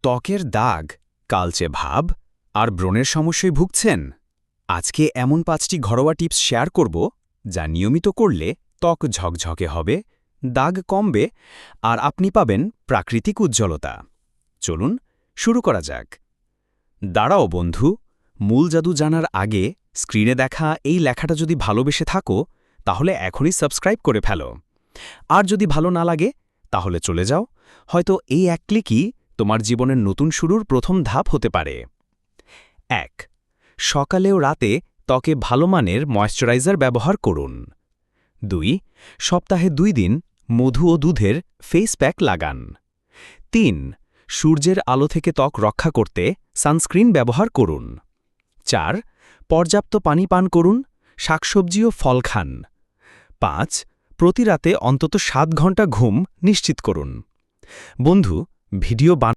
ত্বকের দাগ, কালচে ভাব আর ব্রণের সমস্যায় ভুগছেন? আজকে এমন 5টি ঘরোয়া টিপস শেয়ার করব যা নিয়মিত করলে ত্বক ঝকঝকে হবে, দাগ কমবে আর আপনি পাবেন প্রাকৃতিক উজ্জ্বলতা। চলুন শুরু করা যাক। দাঁড়াও বন্ধু, মূল জাদু জানার আগে স্ক্রিনে দেখা এই লেখাটা যদি ভালোবেসে থাকো তাহলে এখনই সাবস্ক্রাইব করে ফেলো। আর যদি ভালো না লাগে তাহলে চলে যাও, হয়তো এই এক ক্লিকই তোমার জীবনের নতুন শুরুর প্রথম ধাপ হতে পারে। ১. সকালে ও রাতে ত্বকে ভালো মানের ময়েশ্চারাইজার ব্যবহার করুন। ২. সপ্তাহে 2 দিন মধু ও দুধের ফেস প্যাক লাগান। ৩. সূর্যের আলো থেকে ত্বক রক্ষা করতে সানস্ক্রিন ব্যবহার করুন। ৪. পর্যাপ্ত পানি পান করুন, শাকসবজি ও ফল খান। ৫. প্রতি রাতে অন্তত 7 ঘন্টা ঘুম নিশ্চিত করুন। বন্ধু, ভিডিও